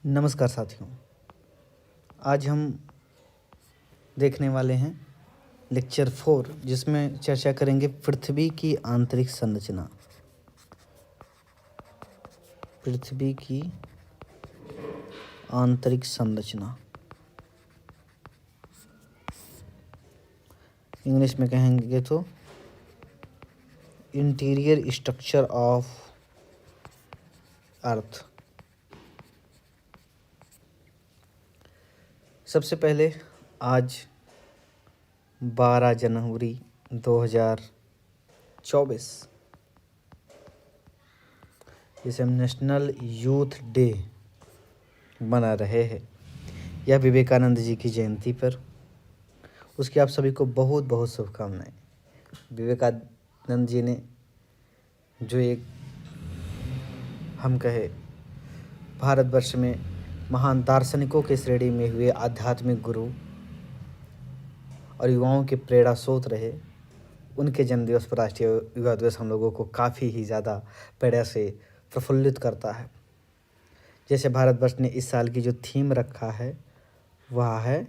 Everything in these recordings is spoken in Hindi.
नमस्कार साथियों। आज हम देखने वाले हैं लेक्चर 4, जिसमें चर्चा करेंगे पृथ्वी की आंतरिक संरचना। पृथ्वी की आंतरिक संरचना, इंग्लिश में कहेंगे तो इंटीरियर स्ट्रक्चर ऑफ अर्थ। सबसे पहले आज 12 जनवरी 2024 जिसे हम नेशनल यूथ डे मना रहे हैं, यह विवेकानंद जी की जयंती पर। उसकी आप सभी को बहुत बहुत शुभकामनाएं। विवेकानंद जी ने जो एक हम कहे भारतवर्ष में महान दार्शनिकों के श्रेणी में हुए आध्यात्मिक गुरु और युवाओं के प्रेरणा स्रोत रहे, उनके जन्मदिवस पर राष्ट्रीय युवा दिवस हम लोगों को काफ़ी ही ज़्यादा प्रेरणा से प्रफुल्लित करता है। जैसे भारतवर्ष ने इस साल की जो थीम रखा है वह है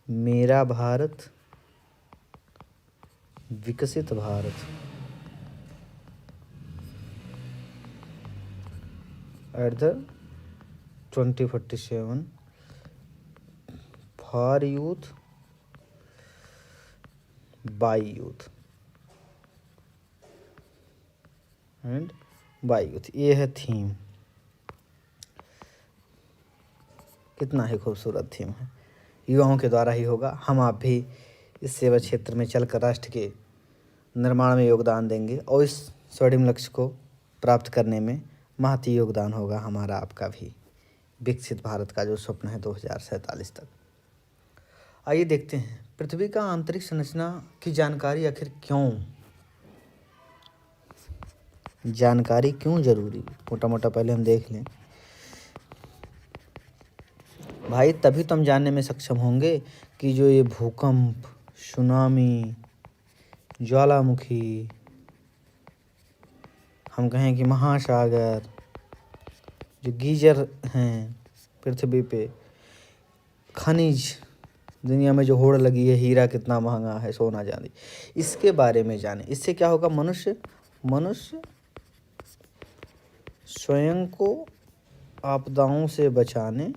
मेरा भारत विकसित Bharat. At the 2047 for youth by youth and by youth, ये है थीम। कितना ही खूबसूरत थीम है। युवाओं के द्वारा ही होगा। हम आप भी इस सेवा क्षेत्र में चलकर राष्ट्र के निर्माण में योगदान देंगे और इस स्वर्णिम लक्ष्य को प्राप्त करने में महती योगदान होगा हमारा आपका भी, विकसित भारत का जो स्वप्न है 2047 तक। आइए देखते हैं पृथ्वी का आंतरिक संरचना की जानकारी आखिर क्यों जरूरी। मोटा मोटा पहले हम देख लें भाई, तभी तो हम जानने में सक्षम होंगे कि जो ये भूकंप, सुनामी, ज्वालामुखी, हम कहें कि महासागर, जो गीजर हैं पृथ्वी पे, खनिज, दुनिया में जो होड़ लगी है, हीरा कितना महंगा है, सोना चांदी, इसके बारे में जाने। इससे क्या होगा, मनुष्य स्वयं को आपदाओं से बचाने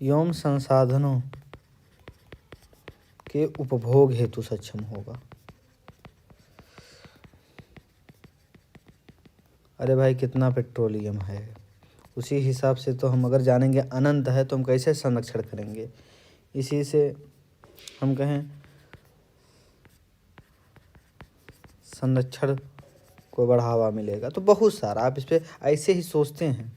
एवं संसाधनों के उपभोग हेतु सक्षम होगा। अरे भाई, कितना पेट्रोलियम है, उसी हिसाब से तो हम अगर जानेंगे अनंत है तो हम कैसे संरक्षण करेंगे। इसी से हम कहें संरक्षण को बढ़ावा मिलेगा। तो बहुत सारा आप इस पे ऐसे ही सोचते हैं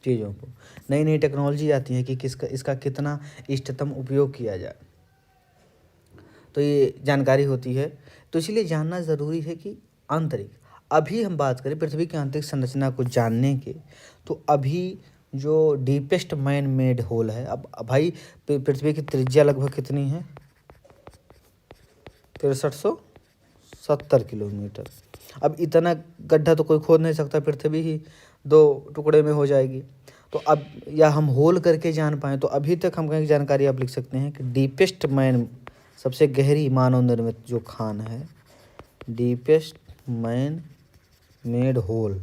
चीज़ों को। नई नई टेक्नोलॉजी आती है कि इसका कितना इष्टतम उपयोग किया जाए, तो ये जानकारी होती है। तो इसलिए जानना ज़रूरी है कि आंतरिक, अभी हम बात करें पृथ्वी की आंतरिक संरचना को जानने के, तो अभी जो डीपेस्ट मैन मेड होल है, अब भाई पृथ्वी की त्रिज्या लगभग कितनी है, 6370 किलोमीटर। अब इतना गड्ढा तो कोई खोद नहीं सकता, पृथ्वी ही 2 टुकड़े में हो जाएगी। तो अब या हम होल करके जान पाएँ, तो अभी तक हम कहीं जानकारी आप लिख सकते हैं कि डीपेस्ट मैन, सबसे गहरी मानव निर्मित जो खान है, डीपेस्ट मैन मेड होल,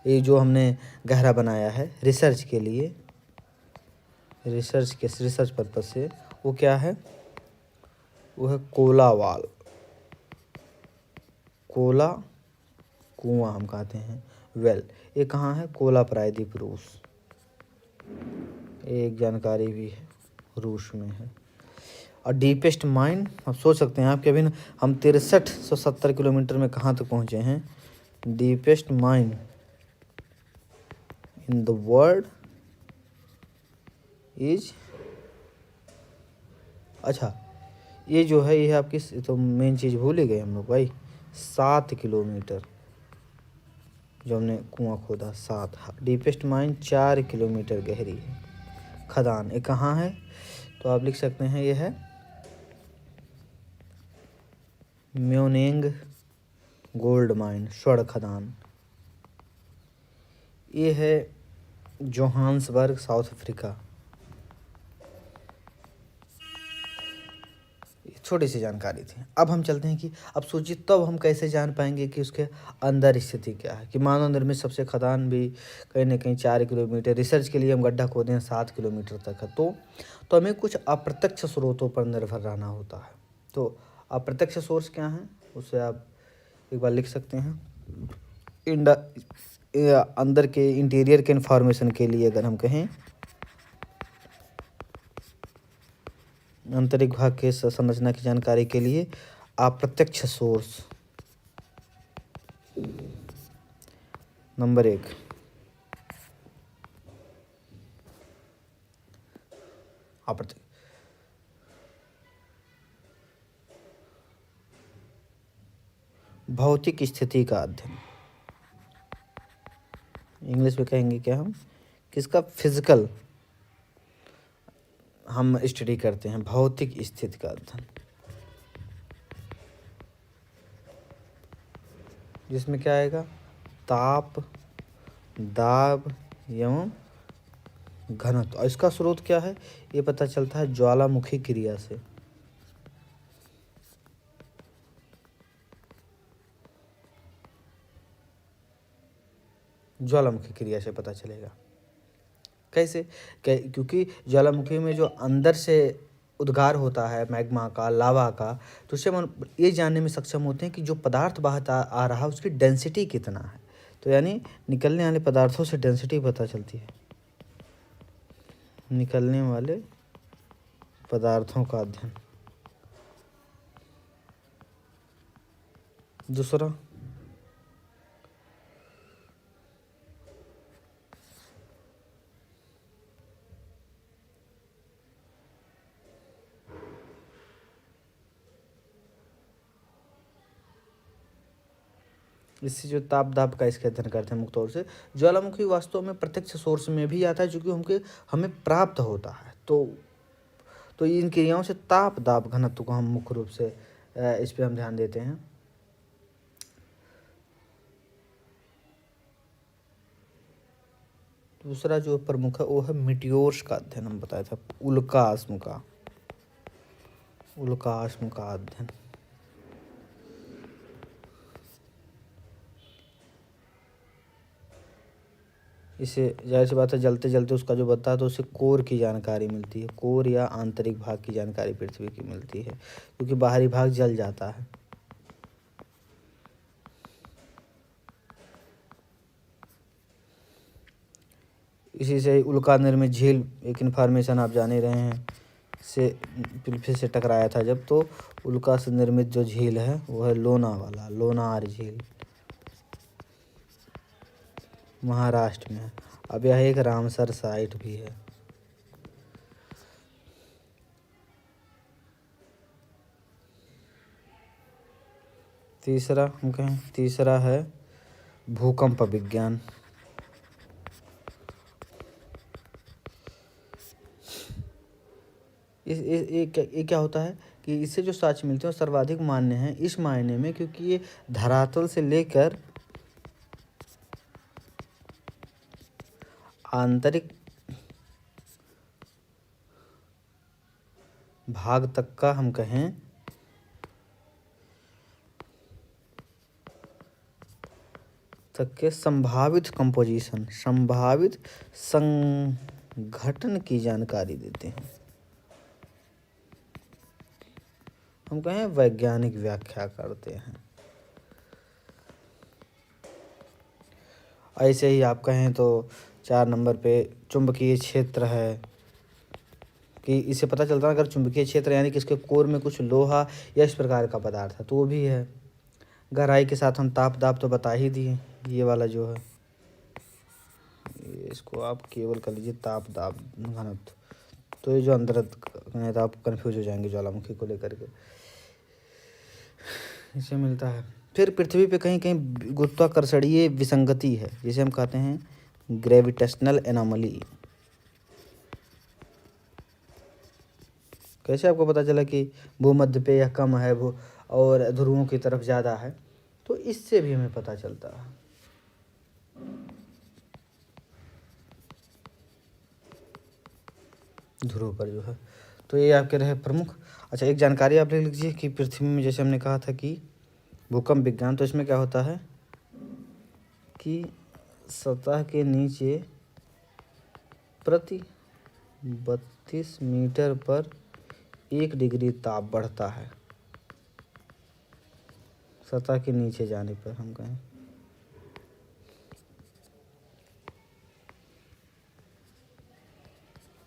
ये जो हमने गहरा बनाया है रिसर्च के लिए, रिसर्च पर्पज से, वो क्या है, वो है कोलावाल, कोला कुआं हम कहते हैं, वेल। ये कहाँ है, कोला प्रायद्वीप, रूस। एक जानकारी भी है, रूस में है। और डीपेस्ट माइन, आप सोच सकते हैं आप कि अभी हम 6370 किलोमीटर में कहाँ तक पहुँचे हैं। Deepest mine in the world is, अच्छा ये जो है, ये आपकी तो मेन चीज़ भूल ही गए हम लोग भाई, 7 किलोमीटर जो हमने कुआं खोदा, 7। डीपेस्ट माइन 4 किलोमीटर गहरी है खदान। ये कहाँ है, तो आप लिख सकते हैं, ये है म्योनेंग गोल्ड माइन, स्वर्ण खदान। ये है जोहान्सबर्ग, साउथ अफ्रीका। छोटी सी जानकारी थी। अब हम चलते हैं कि अब सोचिए तब हम कैसे जान पाएंगे कि उसके अंदर स्थिति क्या है। कि मानव निर्मित सबसे खदान भी कहीं ना कहीं 4 किलोमीटर, रिसर्च के लिए हम गड्ढा खोदे हैं 7 किलोमीटर तक है। तो हमें कुछ अप्रत्यक्ष स्रोतों पर निर्भर रहना होता है। तो अप्रत्यक्ष सोर्स क्या है, उसे आप एक बार लिख सकते हैं। अंदर के इंटीरियर के इंफॉर्मेशन के लिए अगर हम कहें, आंतरिक भाग के संरचना की जानकारी के लिए अप्रत्यक्ष सोर्स नंबर 1। अप्रत्यक्ष भौतिक स्थिति का अध्ययन, इंग्लिश में कहेंगे क्या हम, किसका, फिजिकल हम स्टडी करते हैं, भौतिक स्थिति का अध्ययन, जिसमें क्या आएगा, ताप, दाब एवं घनत्व। और इसका स्रोत क्या है, ये पता चलता है ज्वालामुखी क्रिया से। ज्वालामुखी क्रिया से पता चलेगा। कैसे, क्योंकि ज्वालामुखी में जो अंदर से उद्गार होता है मैग्मा का, लावा का, तो उससे हम ये जानने में सक्षम होते हैं कि जो पदार्थ बाहर आ रहा है उसकी डेंसिटी कितना है। तो यानी निकलने वाले पदार्थों से डेंसिटी पता चलती है, निकलने वाले पदार्थों का अध्ययन। दूसरा, इससे जो ताप दाब का इसका अध्ययन करते हैं मुख्य तौर से। ज्वालामुखी वास्तव में प्रत्यक्ष सोर्स में भी आता है जो कि हमें प्राप्त होता है। तो इन क्रियाओं से ताप दाब घनत्व को हम मुख्य रूप से इस पे हम ध्यान देते हैं। दूसरा जो प्रमुख है वो है मिटियोर्स का अध्ययन, हम बताया था, उल्काश्म का अध्ययन। इसे जाहिर सी बात है जलते जलते उसका जो बनता है तो उसे कोर की जानकारी मिलती है, कोर या आंतरिक भाग की जानकारी पृथ्वी की मिलती है, क्योंकि बाहरी भाग जल जाता है। इसी से उल्का निर्मित झील, एक इन्फॉर्मेशन आप जान ही रहे हैं, से पृथ्वी से टकराया था जब, तो उल्का से निर्मित जो झील है वो है लोनार झील, महाराष्ट्र में है। अब यह एक रामसर साइट भी है। तीसरा है भूकंप विज्ञान। ये क्या होता है कि इससे जो साक्ष्य मिलते हैं वो सर्वाधिक मान्य हैं इस मायने में क्योंकि ये धरातल से लेकर आंतरिक भाग तक का हम कहें तक के संभावित कंपोजिशन, संभावित संघटन की जानकारी देते हैं। हम कहें वैज्ञानिक व्याख्या करते हैं। ऐसे ही आप कहें तो 4 नंबर पे चुंबकीय क्षेत्र है, कि इससे पता चलता है अगर चुंबकीय क्षेत्र यानी कि इसके कोर में कुछ लोहा या इस प्रकार का पदार्थ है तो वो भी है। गहराई के साथ हम ताप दाब तो बता ही दिए, ये वाला जो है इसको आप केवल कर लीजिए ताप दाब घनत्व। तो ये जो अंदर है तो आप कन्फ्यूज हो जाएंगे ज्वालामुखी को लेकर के, इसे मिलता है। फिर पृथ्वी पे कहीं कहीं गुरुत्वाकर्षणीय विसंगति है, जिसे हम कहते हैं ग्रेविटेशनल एनोमली। कैसे आपको पता चला कि भूमध्य पे यह कम है वो और ध्रुवों की तरफ ज़्यादा है, तो इससे भी हमें पता चलता है। ध्रुव पर जो है। तो ये आपके रहे प्रमुख। अच्छा, एक जानकारी आप लिख लीजिए कि पृथ्वी में जैसे हमने कहा था कि भूकंप विज्ञान, तो इसमें क्या होता है कि सतह के नीचे प्रति 32 मीटर पर 1 डिग्री ताप बढ़ता है। सतह के नीचे जाने पर हम कहें,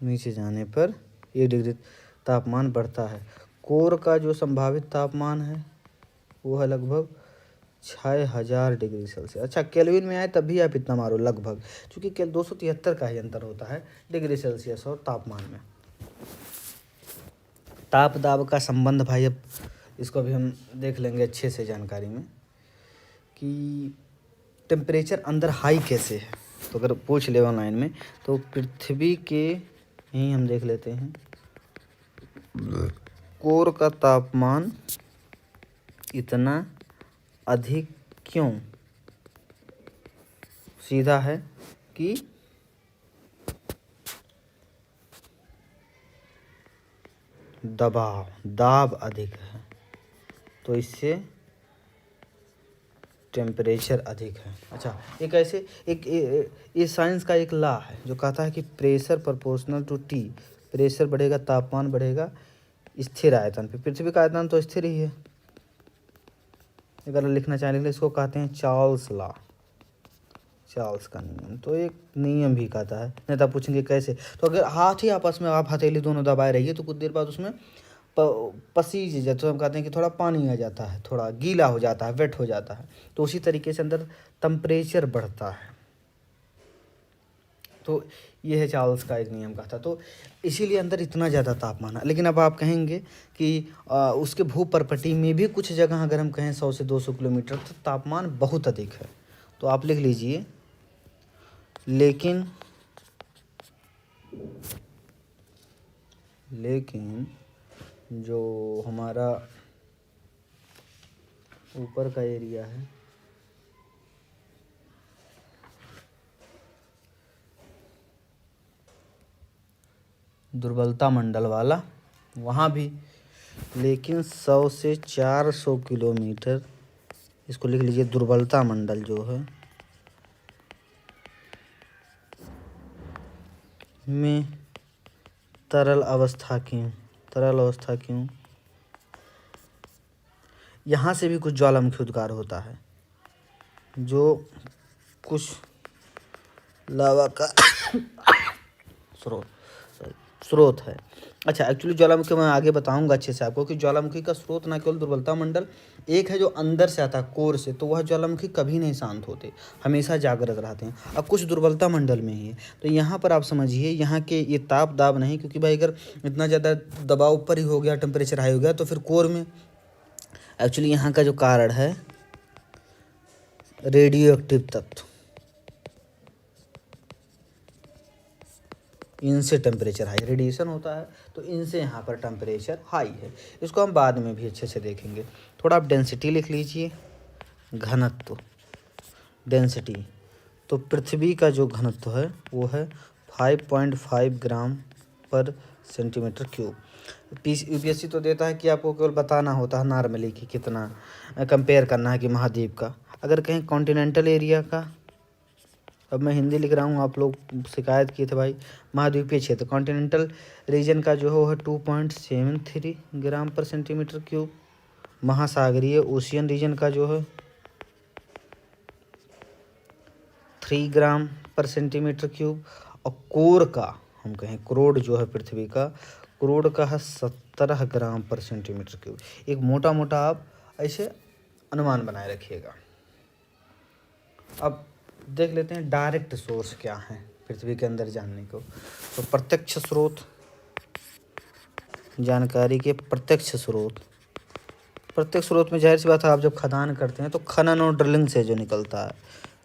नीचे जाने पर 1 डिग्री तापमान बढ़ता है। कोर का जो संभावित तापमान है वो है लगभग 6000 डिग्री सेल्सियस। अच्छा, केल्विन में आए तब भी आप इतना मारो लगभग, क्योंकि केवल 273 का ही अंतर होता है डिग्री सेल्सियस और तापमान में। ताप दाब का संबंध भाई, अब इसको भी हम देख लेंगे अच्छे से जानकारी में कि टेम्परेचर अंदर हाई कैसे है। तो अगर पूछ ले ऑनलाइन में तो पृथ्वी के यहीं हम देख लेते हैं, कोर का तापमान इतना अधिक क्यों? सीधा है कि दाब अधिक है, तो इससे टेम्परेचर अधिक है। अच्छा, एक ऐसे ये साइंस का एक लॉ है जो कहता है कि pressure proportional to T. Pressure बढ़ेगा, तापमान बढ़ेगा स्थिर आयतन पे। पृथ्वी का आयतन तो स्थिर ही है। अगर लिखना चाहेंगे इसको कहते हैं चार्ल्स लॉ, चार्ल्स का नियम। तो एक नियम भी कहता है। नेता पूछेंगे कैसे, तो अगर हाथ ही आपस में आप हथेली दोनों दबाए रहिए तो कुछ देर बाद उसमें पसीज जाए, तो हम कहते हैं कि थोड़ा पानी आ जाता है, थोड़ा गीला हो जाता है, वेट हो जाता है। तो उसी तरीके से अंदर टेम्परेचर बढ़ता है। तो ये है चार्ल्स का एक नियम का था। तो इसीलिए अंदर इतना ज़्यादा तापमान है। लेकिन अब आप कहेंगे कि उसके भूपर्पटी में भी कुछ जगह अगर हम कहें 100 से 200 किलोमीटर तो तापमान बहुत अधिक है। तो आप लिख लीजिए, लेकिन जो हमारा ऊपर का एरिया है, दुर्बलता मंडल वाला, वहाँ भी लेकिन 100 से 400 किलोमीटर, इसको लिख लीजिए दुर्बलता मंडल जो है में तरल अवस्था क्यों? यहाँ से भी कुछ ज्वालामुखी उद्गार होता है जो कुछ लावा का स्रोत है। अच्छा, एक्चुअली ज्वालामुखी मैं आगे बताऊंगा अच्छे से आपको कि ज्वालामुखी का स्रोत ना केवल दुर्बलता मंडल, एक है जो अंदर से आता है कोर से, तो वह ज्वालामुखी कभी नहीं शांत होते, हमेशा जागृत रहते हैं। अब कुछ दुर्बलता मंडल में ही है। तो यहाँ पर आप समझिए, यहाँ के ये ताप दाब नहीं, क्योंकि भाई अगर इतना ज़्यादा दबाव ऊपर ही हो गया, टेम्परेचर हाई हो गया, तो फिर कोर में एक्चुअली यहाँ का जो कारण है रेडियो एक्टिव तत्व, इनसे टेम्परेचर हाई, रेडिएशन होता है तो इनसे यहाँ पर टेम्परेचर हाई है। इसको हम बाद में भी अच्छे से देखेंगे। थोड़ा आप डेंसिटी लिख लीजिए, घनत्व, डेंसिटी। तो पृथ्वी का जो घनत्व है वो है 5.5 ग्राम पर सेंटीमीटर क्यूब। यूपीएससी तो देता है कि आपको केवल बताना होता है नॉर्मली कि कितना कंपेयर करना है कि महाद्वीप का। अगर कहीं कॉन्टिनेंटल एरिया का, अब मैं हिंदी लिख रहा हूँ, आप लोग शिकायत किए थे भाई, महाद्वीपीय क्षेत्र कॉन्टिनेंटल रीजन का जो है वो है 2.73 ग्राम पर सेंटीमीटर क्यूब। महासागरीय ओशियन रीजन का जो है 3 ग्राम पर सेंटीमीटर क्यूब। और कोर का हम कहें, क्रोड जो है पृथ्वी का, क्रोड का है 17 ग्राम पर सेंटीमीटर क्यूब। एक मोटा मोटा आप ऐसे अनुमान बनाए रखिएगा। अब देख लेते हैं डायरेक्ट सोर्स क्या है पृथ्वी के अंदर जानने को। तो प्रत्यक्ष स्रोत, जानकारी के प्रत्यक्ष स्रोत में जाहिर सी बात है, आप जब खदान करते हैं तो खनन और ड्रिलिंग से जो निकलता है,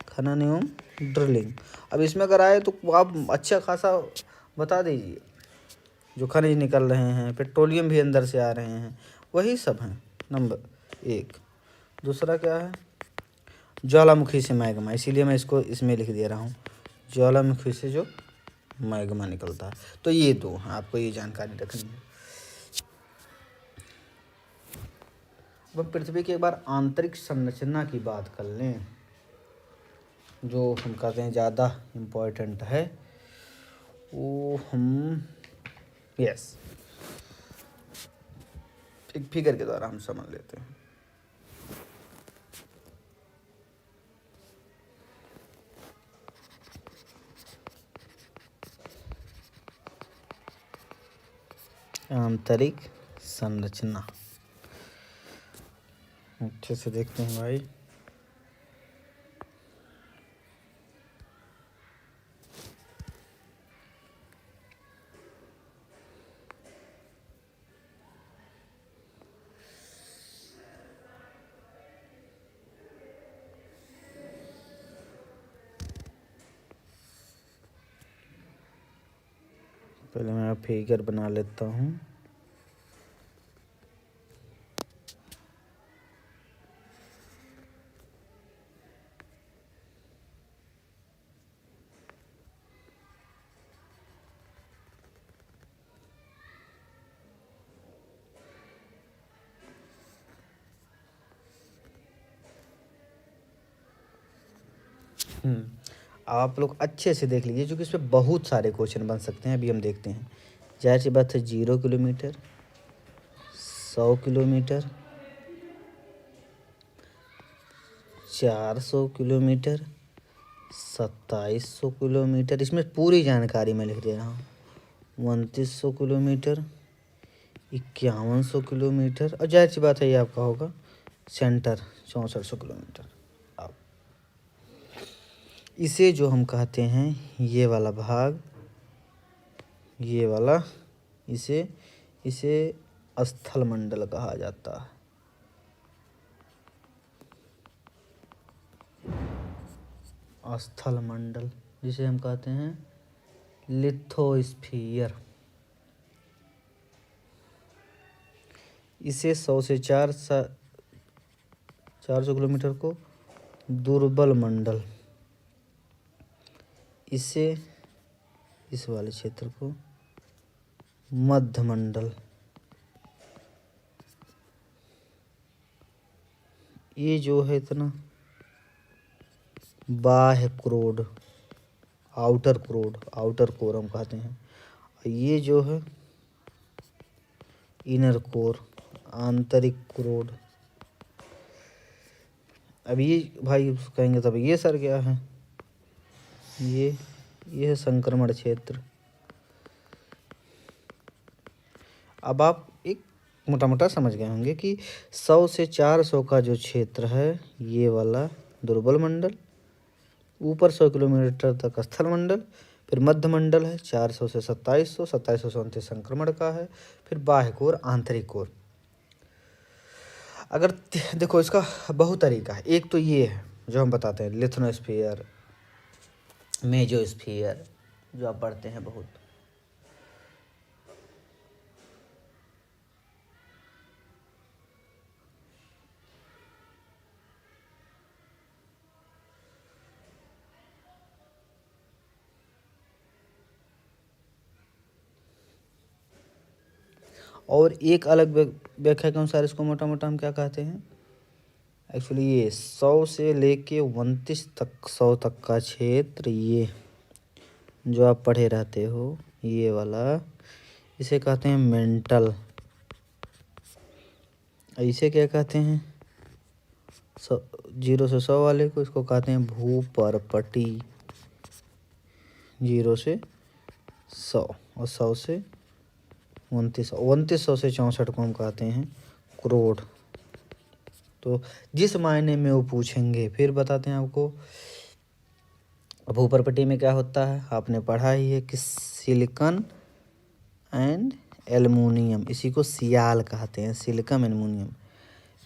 खनन एवं ड्रिलिंग। अब इसमें अगर आए तो आप अच्छा खासा बता दीजिए, जो खनिज निकल रहे हैं, पेट्रोलियम भी अंदर से आ रहे हैं, वही सब हैं नंबर 1। दूसरा क्या है, ज्वालामुखी से मैग्मा, इसीलिए मैं इसको इसमें लिख दे रहा हूँ, ज्वालामुखी से जो मैग्मा निकलता है। तो ये दो आपको ये जानकारी रखनी है। अब पृथ्वी की एक बार आंतरिक संरचना की बात कर लें, जो हम कहते हैं ज़्यादा इम्पोर्टेंट है, वो हम यस एक फिगर के द्वारा हम समझ लेते हैं। आंतरिक संरचना अच्छे से देखते हैं भाई। पहले मैं फिगर बना लेता हूँ। आप लोग अच्छे से देख लीजिए, क्योंकि इसमें बहुत सारे क्वेश्चन बन सकते हैं। अभी हम देखते हैं। जाहिर सी बात है 0 किलोमीटर, 100 किलोमीटर, 400 किलोमीटर, 2700 किलोमीटर, इसमें पूरी जानकारी मैं लिख दे रहा हूँ। 2900 किलोमीटर, 5100 किलोमीटर, और जाहिर सी बात है ये आपका होगा सेंटर 6400 किलोमीटर। अब इसे जो हम कहते हैं ये वाला भाग, ये वाला, इसे स्थल मंडल कहा जाता है। स्थल मंडल, जिसे हम कहते हैं लिथोस्फीयर। इसे 100 से 400 किलोमीटर को दुर्बल मंडल, इसे इस वाले क्षेत्र को मध्य मंडल, ये जो है इतना बाह्य क्रोड, आउटर कोर हम कहते हैं। ये जो है इनर कोर, आंतरिक क्रोड। अब ये भाई कहेंगे तब ये सर क्या है, ये है संक्रमण क्षेत्र। अब आप एक मोटा मोटा समझ गए होंगे कि 100 से 400 का जो क्षेत्र है ये वाला दुर्बल मंडल, ऊपर 100 किलोमीटर तक स्थल मंडल, फिर मध्य मंडल है 400 से 2700, 2700 से 29 संक्रमण का है, फिर बाह्य कोर, आंतरिक कोर। अगर देखो इसका बहुत तरीका है। एक तो ये है जो हम बताते हैं लिथोस्फीयर, मेसोस्फीयर, जो आप पढ़ते हैं बहुत। और एक अलग व्याख्या के अनुसार इसको मोटा मोटा हम क्या कहते हैं, एक्चुअली ये 100 से लेके 29 तक, 100 तक का क्षेत्र, ये जो आप पढ़े रहते हो ये वाला, इसे कहते हैं मेंटल। इसे क्या कहते हैं, 0 से 100 वाले को इसको कहते हैं भूपर्पटी। 0 से 100 और 100 से 2900 से 64 को हम कहते हैं क्रोड। तो जिस मायने में वो पूछेंगे फिर बताते हैं आपको। भूपर्पटी में क्या होता है आपने पढ़ा ही है कि सिलिकॉन एंड एल्युमिनियम, इसी को सियाल कहते हैं, सिलिकॉन एल्युमिनियम।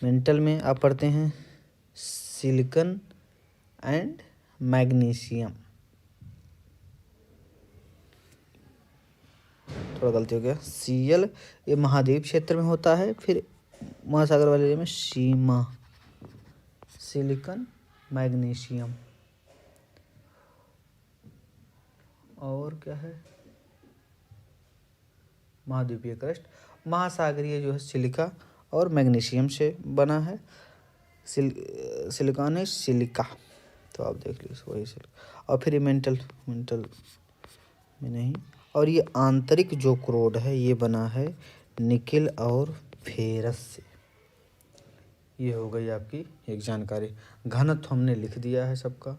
मेंटल में आप पढ़ते हैं सिलिकॉन एंड मैग्नीशियम। थोड़ा गलती हो गया, सीएल ये महाद्वीप क्षेत्र में होता है, फिर महासागर वाले एरिया में सीमा, सिलिकॉन, मैग्नीशियम। और और क्या है, महाद्वीपीय क्रस्ट, महासागरीय जो है सिलिका और मैग्नीशियम से बना है। सिलिकॉन है सिलिका, तो आप देख लीजिए वही सिलिका। और फिर ये मेंटल में नहीं, और ये आंतरिक जो क्रोड है ये बना है निकेल और फेरस से। ये हो गई आपकी एक जानकारी। घनत्व हमने लिख दिया है सबका।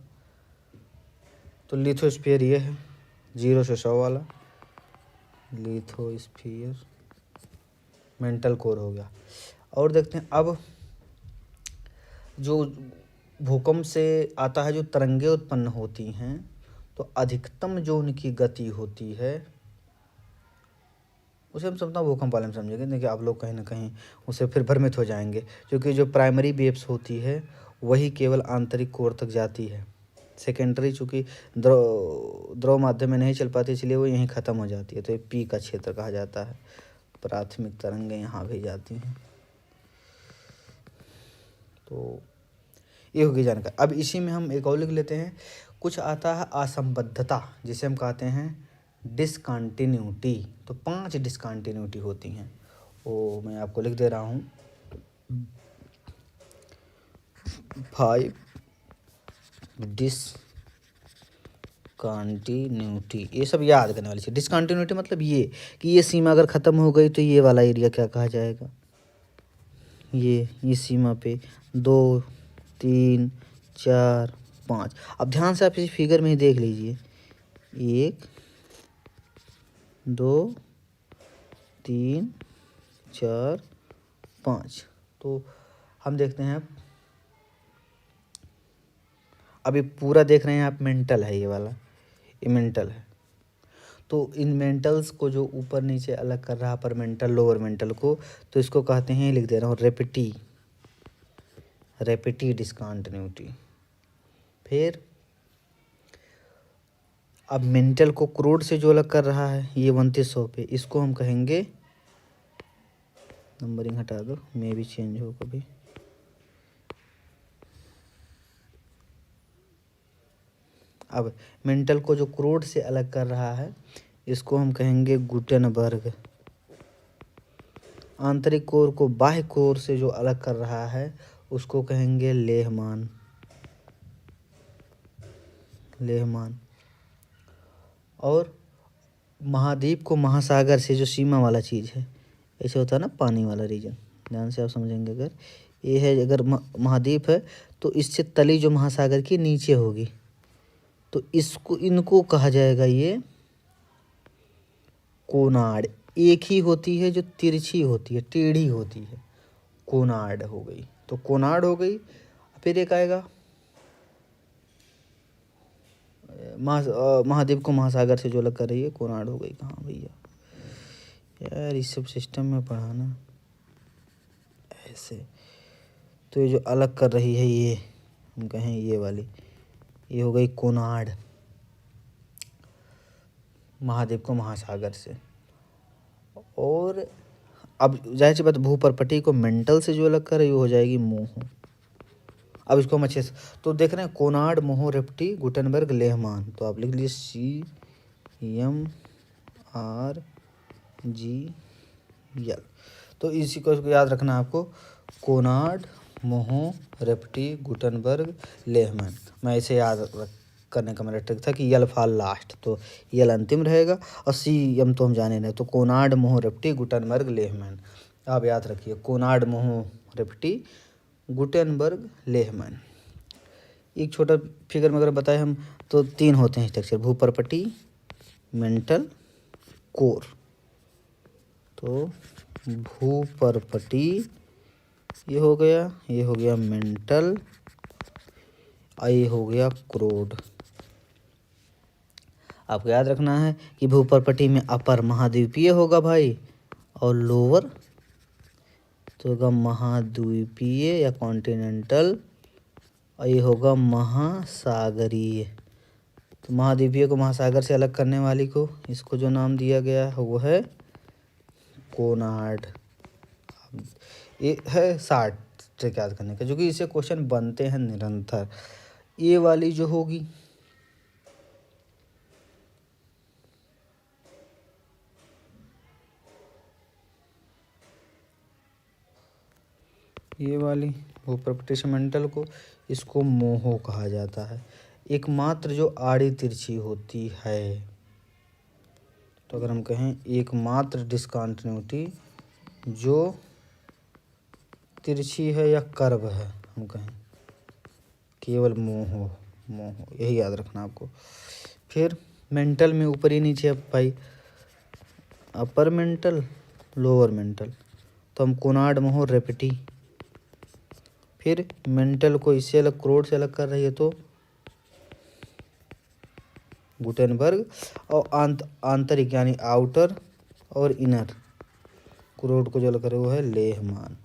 तो लिथोस्फीयर ये है 0 से 100 वाला लिथोस्फीयर, मेंटल कोर हो गया। और देखते हैं अब जो भूकंप से आता है जो तरंगें उत्पन्न होती हैं, तो अधिकतम जो उनकी गति होती है उसे हम समझता हूँ भूकंप वाले में समझेंगे। देखिए आप लोग कहीं ना कहीं उसे फिर भ्रमित हो जाएंगे, क्योंकि जो प्राइमरी वेव्स होती है वही केवल आंतरिक कोर तक जाती है। सेकेंडरी चूँकि द्रव माध्यम में नहीं चल पाती, इसलिए वो यहीं ख़त्म हो जाती है। तो ये पी का क्षेत्र कहा जाता है। प्राथमिक तरंगें यहाँ भी जाती हैं। तो ये होगी जानकारी। अब इसी में हम एक और लिख लेते हैं। कुछ आता है असंबद्धता, जिसे हम कहते हैं डिसकंटिन्यूटी। तो 5 डिसकंटिन्यूटी होती हैं, वो मैं आपको लिख दे रहा हूँ। 5 डिसकंटिन्यूटी, ये सब याद करने वाली चीज़। डिसकंटिन्यूटी मतलब ये कि ये सीमा अगर ख़त्म हो गई तो ये वाला एरिया क्या कहा जाएगा। ये सीमा पे 2 3 4 5। अब ध्यान से आप इस फिगर में ही देख लीजिए, 1 2 3 4 5। तो हम देखते हैं अब ये पूरा देख रहे हैं आप, मेंटल है ये वाला, ये मेंटल है। तो इन मेंटल्स को जो ऊपर नीचे अलग कर रहा पर मेंटल लोअर मेंटल को, तो इसको कहते हैं, लिख दे रहा हूँ, रेपिटी डिसकंटिन्यूटी। फिर अब मेंटल को क्रोड से जो अलग कर रहा है ये 2900 पे, इसको हम कहेंगे, नंबरिंग हटा दो, मे भी चेंज हो कभी। अब मेंटल को जो क्रोड से अलग कर रहा है इसको हम कहेंगे गुटेनबर्ग। आंतरिक कोर को बाह्य कोर से जो अलग कर रहा है उसको कहेंगे लेहमान। और महाद्वीप को महासागर से जो सीमा वाला चीज़ है, ऐसे होता है ना पानी वाला रीजन, ध्यान से आप समझेंगे। अगर ये है, अगर महाद्वीप है तो इससे तली जो महासागर की नीचे होगी, तो इनको कहा जाएगा ये कोनाड। एक ही होती है जो तिरछी होती है, टेढ़ी होती है, कोनाड हो गई। तो कोनाड हो गई। फिर एक आएगा महाद्वीप को महासागर से जो अलग कर रही है, कोनाड हो गई। कहाँ भैया यार, इस सब सिस्टम में पढ़ाना ऐसे। तो ये जो अलग कर रही है ये हम कहें ये वाली, ये हो गई कोनाड, महाद्वीप को महासागर से। और अब जाहिर सी बात, भूपर्पटी को मेंटल से जो अलग कर रही है वो हो जाएगी मोह। अब इसको हम अच्छे से तो देख रहे हैं, कोनाड, मोह, रेप्टी, गुटेनबर्ग, लेहमान। तो आप लिख लीजिए CMRGL। तो इसी को याद रखना है आपको, कोनाड, मोह, रेप्टी, गुटेनबर्ग, लेहमान। मैं इसे याद करने का मेरा ट्रिक था कि यल फाल लास्ट, तो यल अंतिम रहेगा और CM तो हम जाने नहीं। तो कोनाड, मोह, रेप्टी, गुटेनबर्ग, लेहमान। आप याद रखिए, कोनाड, मोह, रेप्टी, गुटेनबर्ग, लेहमान। एक छोटा फिगर में अगर बताएं हम तो 3 होते हैं स्ट्रक्चर, भूपर्पटी, मेंटल, कोर। तो भूपर्पटी ये हो गया मेंटल, और ये हो गया क्रोड। आपको याद रखना है कि भूपर्पटी में अपर महाद्वीपीय होगा भाई, और लोअर तो होगा महाद्वीपीय या कॉन्टिनेंटल, और ये होगा महासागरीय। तो महाद्वीपीय को महासागर से अलग करने वाली को, इसको जो नाम दिया गया है वो है कोनाड। ये है 60 ट्रिक याद करने का, जो कि इससे क्वेश्चन बनते हैं निरंतर। ये वाली जो होगी ये वाली भूप्रपटी से मेंटल को, इसको मोहो कहा जाता है। एकमात्र जो आड़ी तिरछी होती है, तो अगर हम कहें एकमात्र डिस्कंटिन्यूटी जो तिरछी है या कर्व है, हम कहें केवल मोहो, मोहो, यही याद रखना आपको। फिर मेंटल में ऊपरी नीचे अब भाई अपर मेंटल लोअर मेंटल, तो हम कोनार्ड मोहो रेपेटी। फिर मेंटल को इससे अलग, क्रोड से अलग कर रही है तो गुटेनबर्ग, और आंतरिक यानी आउटर और इनर क्रोड को जो अलग करे वो है लेहमान।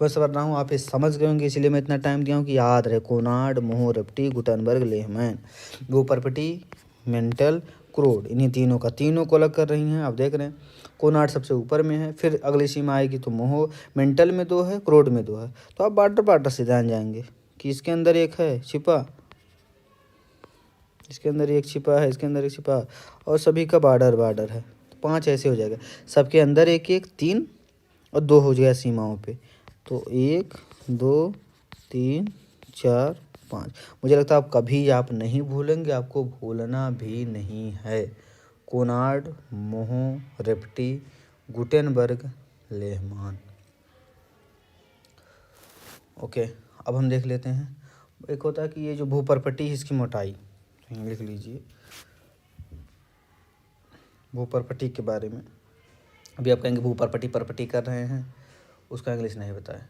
बस समझ रहा हूँ आप ये समझ गए होंगे, इसलिए मैं इतना टाइम दिया हूँ कि याद रहे। Konrad Moho Repetti Gutenberg Lehman, भूप्रपटी mental क्रोड, इन्हीं तीनों को अलग कर रही हैं। आप देख रहे हैं कोनार्ड सबसे ऊपर में है, फिर अगली सीमा आएगी तो मोहो, मेंटल में 2 है, क्रोड में 2 है। तो आप बाटर से जान जाएंगे कि इसके अंदर एक है छिपा, इसके अंदर एक छिपा है, इसके अंदर एक छिपा, और सभी का बार्डर है। तो 5 ऐसे हो जाएगा, सबके अंदर एक 3 और 2 हो जाएगा सीमाओं पे। तो 1 2 3 4 5। मुझे लगता है आप कभी आप नहीं भूलेंगे, आपको भूलना भी नहीं है। Conrad Moho Repetti Gutenberg Lehmann. Okay, अब हम देख लेते हैं। एक होता है कि ये जो भूप्रपटी है इसकी मोटाई, लिख लीजिए भूप्रपटी के बारे में। अभी आप कहेंगे भूप्रपटी परपटी कर रहे हैं, उसका इंग्लिश नहीं बताया।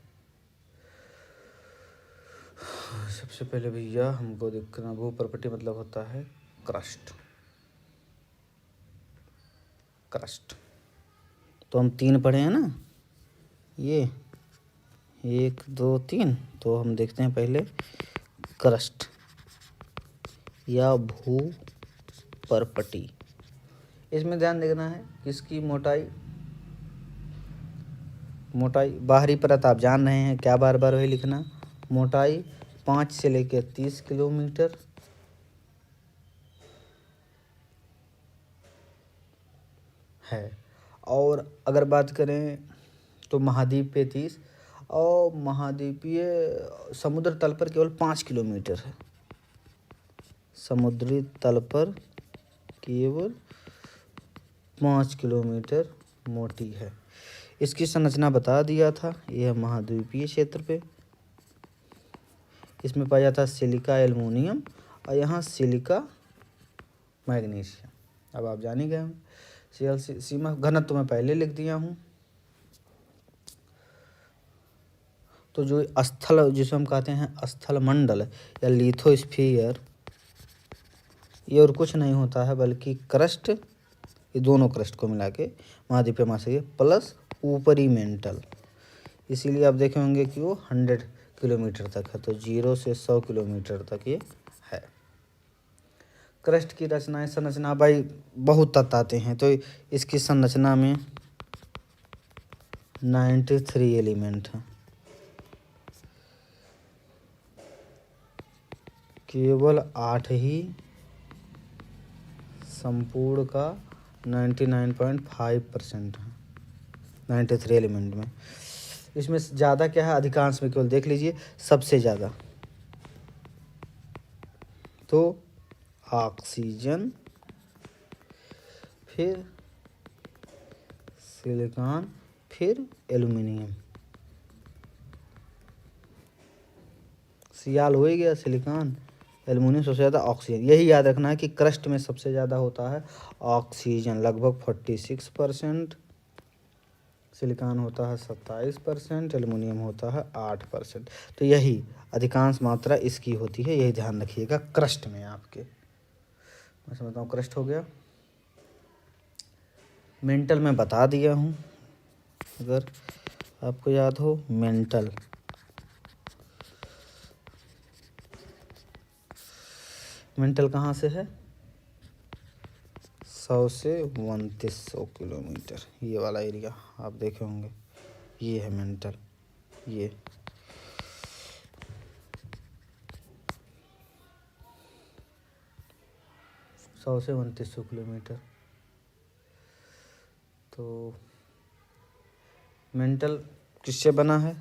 सबसे पहले भैया हमको देखना, भूप्रपटी मतलब होता है क्रस्ट। तो हम 3 पढ़े हैं ना, ये 1 2 3। तो हम देखते हैं पहले क्रस्ट या भूप्रपटी। इसमें ध्यान देना है किसकी मोटाई बाहरी परत आप जान रहे हैं, क्या बार वही लिखना। मोटाई 5 से लेकर 30 किलोमीटर है। और अगर बात करें तो महाद्वीप पे 30, और महाद्वीपीय समुद्र तल पर केवल 5 किलोमीटर है। समुद्री तल पर केवल 5 किलोमीटर मोटी है। इसकी संरचना बता दिया था, यह महाद्वीपीय क्षेत्र पे। इसमें पाया जाता है सिलिका एल्युमिनियम, और यहाँ सिलिका मैग्नीशियम। अब आप जान ही गए होंगे। सीमा घनत्व तो मैं पहले लिख दिया हूँ। तो जो स्थल, जिसे हम कहते हैं स्थल मंडल या लिथोस्फीयर, ये और कुछ नहीं होता है बल्कि क्रस्ट, ये दोनों क्रस्ट को मिला के महाद्वीपीय महासागरीय प्लस ऊपरी मेंटल। इसीलिए आप देखे होंगे कि वो 100 किलोमीटर तक है, तो 0 से 100 किलोमीटर तक ये है। क्रस्ट की रचनाएं, संरचना भाई बहुत तत्व आते हैं। तो इसकी संरचना में 93 एलिमेंट हैं, केवल 8 ही संपूर्ण का 99.5% है 93 एलिमेंट में। इसमें ज़्यादा क्या है, अधिकांश में केवल देख लीजिए सबसे ज़्यादा तो ऑक्सीजन, फिर सिलिकॉन, फिर एल्युमिनियम। सियाल हो ही गया, सिलिकॉन एल्युमिनियम, सबसे ज़्यादा ऑक्सीजन। यही याद रखना है कि क्रस्ट में सबसे ज़्यादा होता है ऑक्सीजन, लगभग 46%, सिलिकॉन होता है 27%, एल्युमिनियम होता है 8%। तो यही अधिकांश मात्रा इसकी होती है, यही ध्यान रखिएगा क्रस्ट में आपके। मैं समझता हूँ क्रस्ट हो गया। मेंटल में बता दिया हूँ, अगर आपको याद हो। मेंटल कहाँ से है, 100 से 2900 किलोमीटर, ये वाला एरिया आप देखे होंगे, ये है मेंटल। ये 100 से 2900 किलोमीटर। तो मेंटल किससे बना है?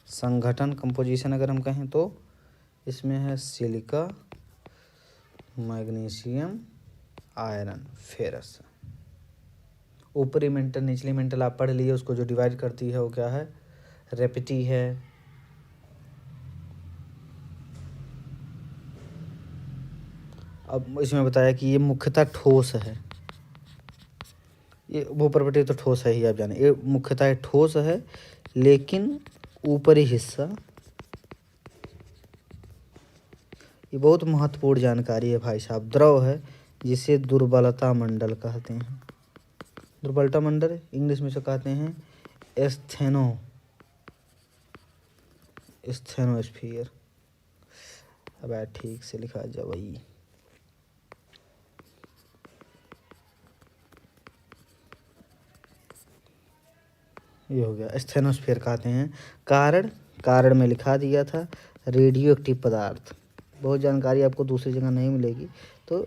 संगठन कंपोजिशन अगर हम कहें तो इसमें है सिलिका, मैग्नीशियम, आयरन, फेरस। ऊपरी मेंटल निचली मेंटल आप पढ़ लिए, उसको जो डिवाइड करती है वो क्या है? रेपिटी है। अब इसमें बताया कि ये मुख्यतः ठोस है, ये वो प्रॉपर्टी तो ठोस है ही, आप जाने ये मुख्यतः ठोस है, लेकिन ऊपरी हिस्सा, ये बहुत महत्वपूर्ण जानकारी है भाई साहब, द्रव है जिसे दुर्बलता मंडल कहते हैं। दुर्बलता मंडल इंग्लिश में से कहते हैं स्थेनोस्फीयर। अब ठीक से लिखा जाए वही। ये हो गया, स्थेनोस्फीयर कहते हैं। कारण में लिखा दिया था रेडियो एक्टिव पदार्थ। बहुत जानकारी आपको दूसरी जगह नहीं मिलेगी, तो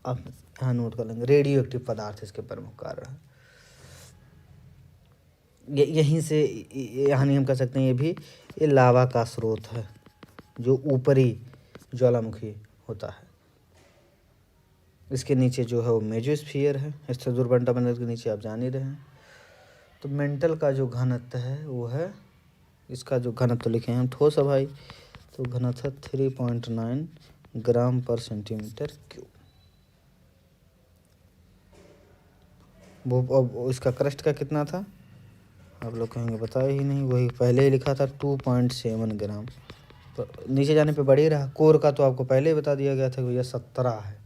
आप यहाँ नोट कर लेंगे। रेडियो एक्टिव पदार्थ इसके प्रमुख कारण है। यहीं से यानी हम कह सकते हैं ये लावा का स्रोत है, जो ऊपरी ज्वालामुखी होता है। इसके नीचे जो है वो मेजोस्फीयर है, इससे दुर्बलता मंडल के नीचे आप जान ही रहे हैं। तो मेंटल का जो घनत्व है वो है, इसका जो घनत्व लिखे हैं हम ठोस है भाई, तो घनत्व 3.9 ग्राम पर सेंटीमीटर क्यूब। वो अब इसका क्रस्ट का कितना था? आप लोग कहेंगे बताया ही नहीं, वही पहले ही लिखा था 2.7 ग्राम। तो नीचे जाने पे बढ़ ही रहा। कोर का तो आपको पहले ही बता दिया गया था भैया 17 है,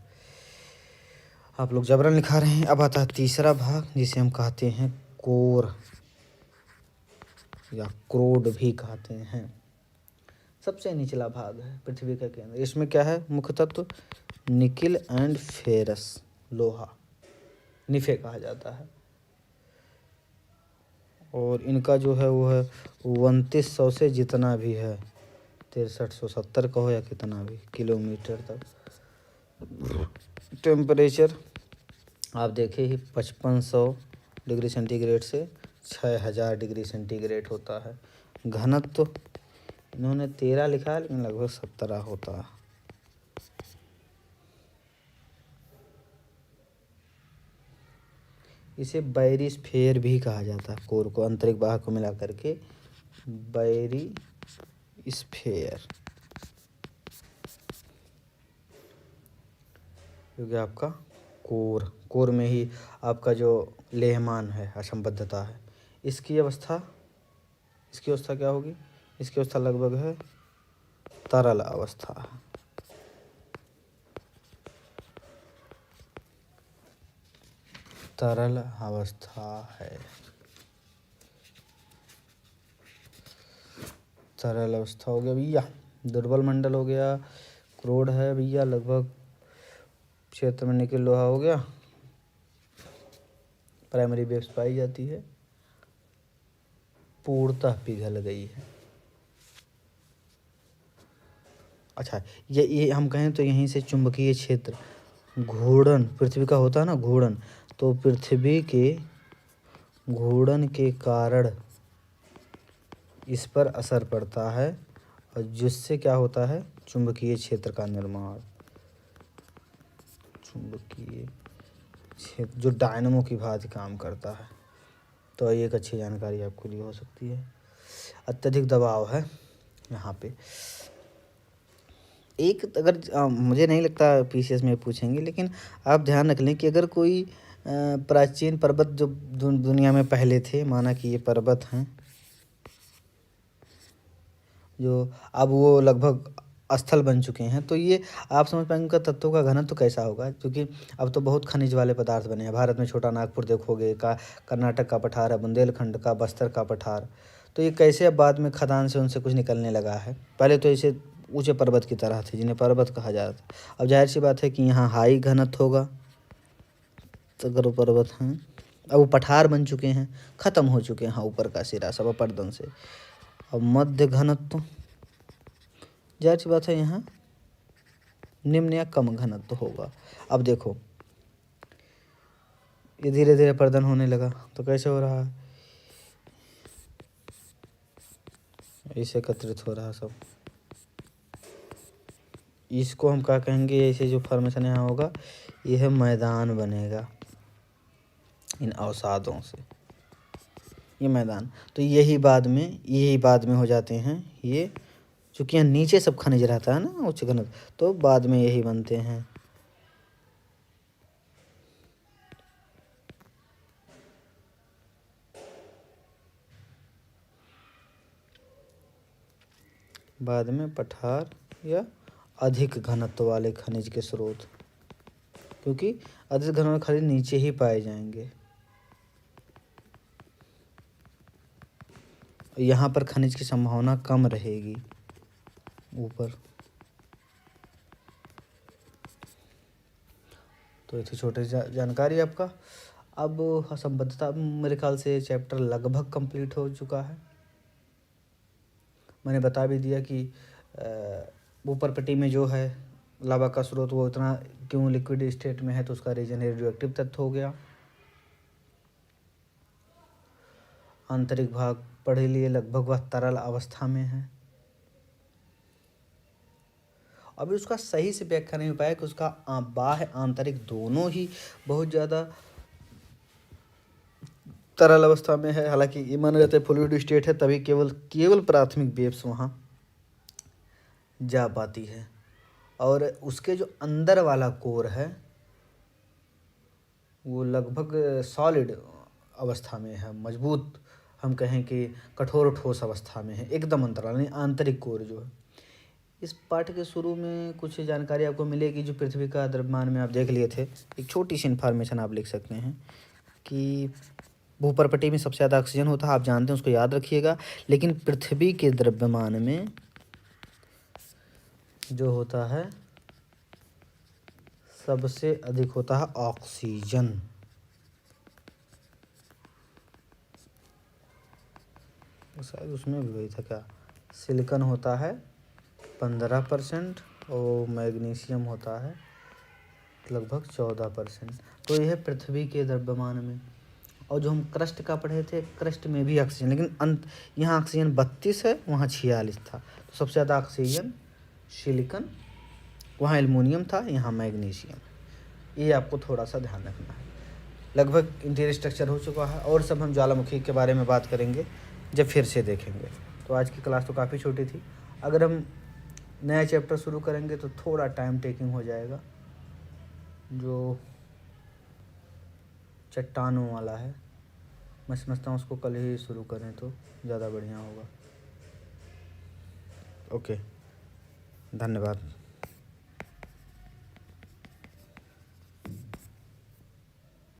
आप लोग जबरन लिखा रहे हैं। अब आता है तीसरा भाग जिसे हम कहते हैं कोर या क्रोड भी कहते हैं। सबसे निचला भाग है पृथ्वी का केंद्र। इसमें क्या है? मुख्य तत्व निकिल एंड फेरस, लोहा, निफे कहा जाता है। और इनका जो है वो है 2900 से जितना भी है, 6370 कहो या कितना भी किलोमीटर तक। टेम्परेचर आप देखे ही 5500 डिग्री सेंटीग्रेड से 6000 डिग्री सेंटीग्रेड होता है। घनत्व इन्होंने 13 लिखा है, लेकिन लगभग 17 होता है। इसे बैरिस्फेयर भी कहा जाता है। कोर को, आंतरिक भाग को मिला करके बैरिस्फेयर, क्योंकि आपका कोर में ही आपका जो लेहमान है, असंबद्धता है, इसकी अवस्था क्या होगी? इसकी अवस्था लगभग है तरल अवस्था है। तरल अवस्था है, तरल अवस्था हो गया भैया। दुर्बल मंडल हो गया, क्रोड है भैया, लगभग क्षेत्र में निकल लोहा हो गया। प्राइमरी वेव्स पाई जाती है, पूर्णतः पिघल गई है। अच्छा, ये हम कहें तो यहीं से चुंबकीय क्षेत्र घूर्णन पृथ्वी का होता है ना, घूर्णन, तो पृथ्वी के घूर्णन के कारण इस पर असर पड़ता है, और जिससे क्या होता है? चुंबकीय क्षेत्र का निर्माण। चुंबकीय क्षेत्र जो डायनमो की भांति काम करता है। तो ये एक अच्छी जानकारी आपके लिए हो सकती है। अत्यधिक दबाव है यहाँ पे। एक अगर मुझे नहीं लगता पीसीएस में पूछेंगे, लेकिन आप ध्यान रख लें कि अगर कोई प्राचीन पर्वत जो दुनिया में पहले थे, माना कि ये पर्वत हैं जो अब वो लगभग स्थल बन चुके हैं, तो ये आप समझ पाएंगे उनका तत्वों का घनत्व तो कैसा होगा, क्योंकि अब तो बहुत खनिज वाले पदार्थ बने हैं। भारत में छोटा नागपुर देखोगे, कर्नाटक का पठार है, बुंदेलखंड का, बस्तर का पठार, तो ये कैसे अब बाद में खदान से उनसे कुछ निकलने लगा है। पहले तो ऐसे ऊंचे पर्वत की तरह थे जिन्हें पर्वत कहा जाता था। अब जाहिर सी बात है कि यहाँ हाई घनत्व होगा, तो अगर वो पर्वत हैं, अब वो पठार बन चुके हैं, ख़त्म हो चुके हैं, हाँ, ऊपर का सिरा सब अपर्दन से। अब मध्य घनत्व, जाहिर सी बात है यहाँ निम्न या कम घनत्व होगा। अब देखो ये धीरे धीरे पर्दन होने लगा, तो कैसे हो रहा है? इसे एकत्रित हो रहा सब। इसको हम क्या कहेंगे, ऐसे जो फॉर्मेशन यहाँ होगा यह मैदान बनेगा इन अवसादों से, ये मैदान। तो यही बाद में हो जाते हैं ये, चूँकि यहाँ नीचे सब खनिज रहता है ना उच्च घनत्व, तो बाद में यही बनते हैं। बाद में पठार या अधिक घनत्व वाले खनिज के स्रोत, क्योंकि अधिक घनत्व वाले खनिज नीचे ही पाए जाएंगे। यहाँ पर खनिज की संभावना कम रहेगी ऊपर। तो ये थी छोटी जानकारी आपका। अब संबद्धता मेरे ख्याल से चैप्टर लगभग कंप्लीट हो चुका है। मैंने बता भी दिया कि ऊपर पट्टी में जो है लावा का स्रोत वो इतना क्यों लिक्विड स्टेट में है, तो उसका रीजन रेडियोएक्टिव तत्व हो गया। आंतरिक भाग पढ़ लिए, लगभग वह तरल अवस्था में है। अभी उसका सही से व्याख्या नहीं हो पाया कि उसका बाह्य आंतरिक दोनों ही बहुत ज़्यादा तरल अवस्था में है। हालांकि ये माना जाता है फ्लूइड स्टेट है, तभी केवल प्राथमिक वेव्स वहाँ जा पाती है। और उसके जो अंदर वाला कोर है वो लगभग सॉलिड अवस्था में है, मजबूत, हम कहें कि कठोर ठोस अवस्था में है, एकदम अंतराल यानी आंतरिक कोर जो है। इस पाठ के शुरू में कुछ जानकारी आपको मिलेगी जो पृथ्वी का द्रव्यमान में आप देख लिए थे। एक छोटी सी इन्फॉर्मेशन आप लिख सकते हैं कि भूपर्पटी में सबसे ज़्यादा ऑक्सीजन होता है, आप जानते हैं, उसको याद रखिएगा। लेकिन पृथ्वी के द्रव्यमान में जो होता है सबसे अधिक होता है ऑक्सीजन। शायद उसमें भी वही था क्या, सिलिकॉन होता है 15% और मैग्नीशियम होता है लगभग 14%। तो यह पृथ्वी के द्रव्यमान में। और जो हम क्रस्ट का पढ़े थे, क्रस्ट में भी ऑक्सीजन, लेकिन यहाँ ऑक्सीजन 32 है, वहाँ 46 था। तो सबसे ज़्यादा ऑक्सीजन सिलिकॉन, वहाँ एल्युमिनियम था, यहाँ मैग्नीशियम। ये आपको थोड़ा सा ध्यान रखना है। लगभग इंटीरियर स्ट्रक्चर हो चुका है, और सब हम ज्वालामुखी के बारे में बात करेंगे जब फिर से देखेंगे। तो आज की क्लास तो काफ़ी छोटी थी। अगर हम नया चैप्टर शुरू करेंगे तो थोड़ा टाइम टेकिंग हो जाएगा, जो चट्टानों वाला है। मैं समझता हूँ उसको कल ही शुरू करें तो ज़्यादा बढ़िया होगा। ओके, धन्यवाद।